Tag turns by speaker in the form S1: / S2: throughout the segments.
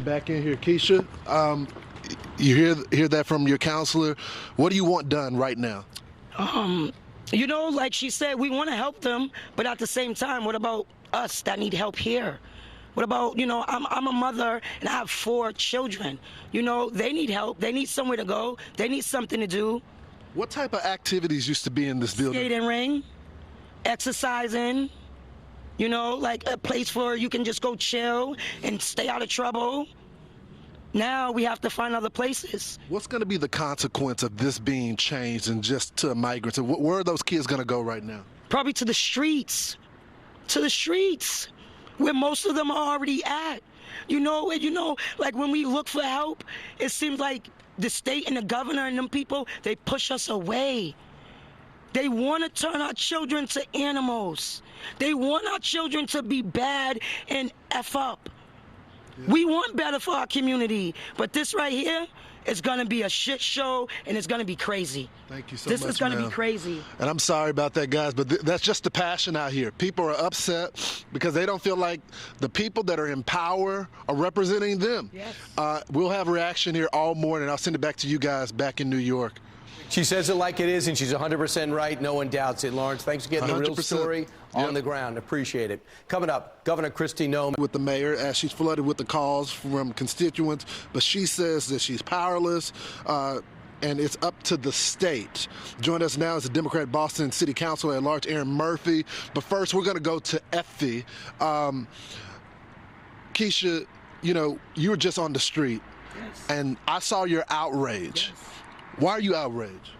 S1: Back in here, Keisha. You hear that from your counselor. What do you want done right now?
S2: Like she said, we want to help them, but at the same time, what about us that need help here? What about, I'm a mother and I have 4 children. They need help. They need somewhere to go. They need something to do.
S1: What type of activities used to be in this building?
S2: Skating ring, exercising, like a place where you can just go chill and stay out of trouble. Now we have to find other places.
S1: What's going to be the consequence of this being changed and just to migrants? And where are those kids going to go right now?
S2: Probably to the streets. To the streets, where most of them are already at. Like when we look for help, it seems like the state and the governor and them people, they push us away. They want to turn our children to animals. They want our children to be bad and F up. Yeah. We want better for our community, but this right here is going to be a shit show, and it's going to be crazy.
S1: Thank you so much,
S2: This is going to be crazy.
S1: And I'm sorry about that, guys, but that's just the passion out here. People are upset because they don't feel like the people that are in power are representing them.
S2: Yes.
S1: We'll have a reaction here all morning. I'll send it back to you guys back in New York.
S3: She says it like it is, and she's 100% right. No one doubts it. Lawrence, thanks for getting the real story on the ground. Appreciate it. Coming up, Governor Kristi Noem
S1: with the mayor as she's flooded with the calls from constituents, but she says that she's powerless. And it's up to the state. Join us now is the Democrat Boston City Council at large, Erin Murphy. But first, we're going to go to Effie. Keisha, you were just on the street,
S2: Yes.
S1: and I saw your outrage.
S2: Yes.
S1: Why are you outraged?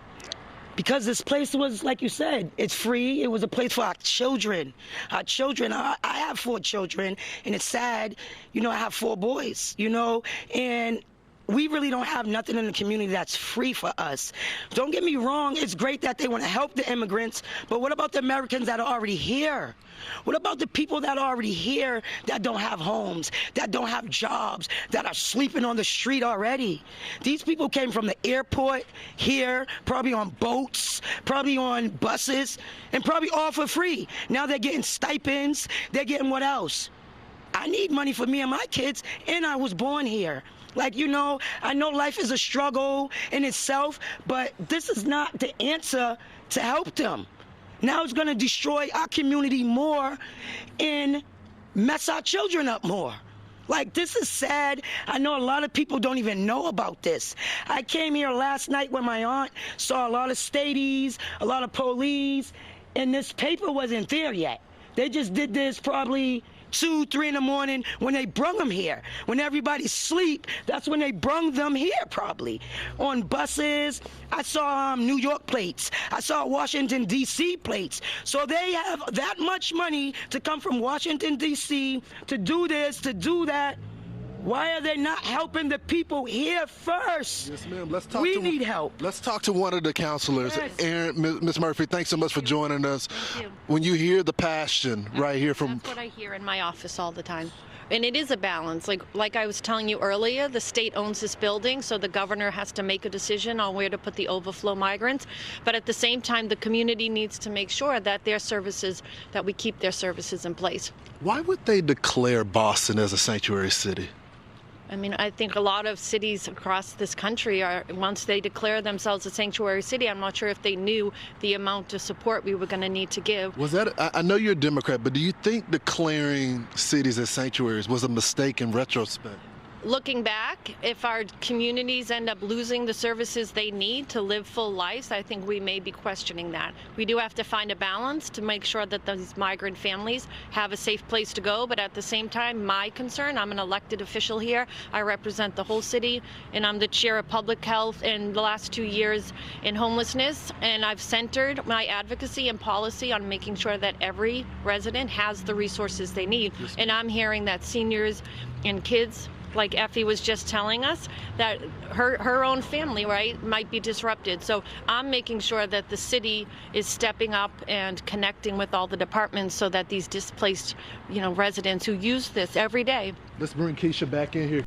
S2: Because this place was, like you said, it's free. It was a place for our children. Our children, I have 4 children, and it's sad. I have 4 boys, and we really don't have nothing in the community that's free for us. Don't get me wrong, it's great that they want to help the immigrants, but what about the Americans that are already here? What about the people that are already here that don't have homes, that don't have jobs, that are sleeping on the street already? These people came from the airport here, probably on boats, probably on buses, and probably all for free. Now they're getting stipends, they're getting what else? I need money for me and my kids, and I was born here. I know life is a struggle in itself, but this is not the answer to help them. Now it's going to destroy our community more and mess our children up more. This is sad. I know a lot of people don't even know about this. I came here last night with my aunt, saw a lot of stadies, a lot of police, and this paper wasn't there yet. They just did this probably 2, 3 in the morning when they brung them here. When everybody's asleep, that's when they brung them here probably. On buses, I saw New York plates. I saw Washington, D.C. plates. So they have that much money to come from Washington, D.C. to do this, to do that. Why are they not helping the people here first?
S1: Yes, ma'am.
S2: We need help.
S1: Let's talk to one of the counselors.
S2: Yes.
S1: Erin, Ms. Murphy, thanks so much for joining us.
S4: Thank you.
S1: When you hear the passion right here from...
S4: That's what I hear in my office all the time. And it is a balance. Like I was telling you earlier, the state owns this building, so the governor has to make a decision on where to put the overflow migrants. But at the same time, the community needs to make sure that that we keep their services in place.
S1: Why would they declare Boston as a sanctuary city?
S4: I think a lot of cities across this country once they declare themselves a sanctuary city, I'm not sure if they knew the amount of support we were going to need to give.
S1: I know you're a Democrat, but do you think declaring cities as sanctuaries was a mistake in retrospect?
S4: Looking back, if our communities end up losing the services they need to live full lives, I think we may be questioning that. We do have to find a balance to make sure that those migrant families have a safe place to go, but at the same time, my concern, I'm an elected official here, I represent the whole city, and I'm the chair of public health in the last 2 years in homelessness, and I've centered my advocacy and policy on making sure that every resident has the resources they need. And I'm hearing that seniors and kids, like Effie was just telling us, that her own family, right, might be disrupted. So I'm making sure that the city is stepping up and connecting with all the departments so that these displaced, residents who use this every day.
S1: Let's bring Keisha back in here.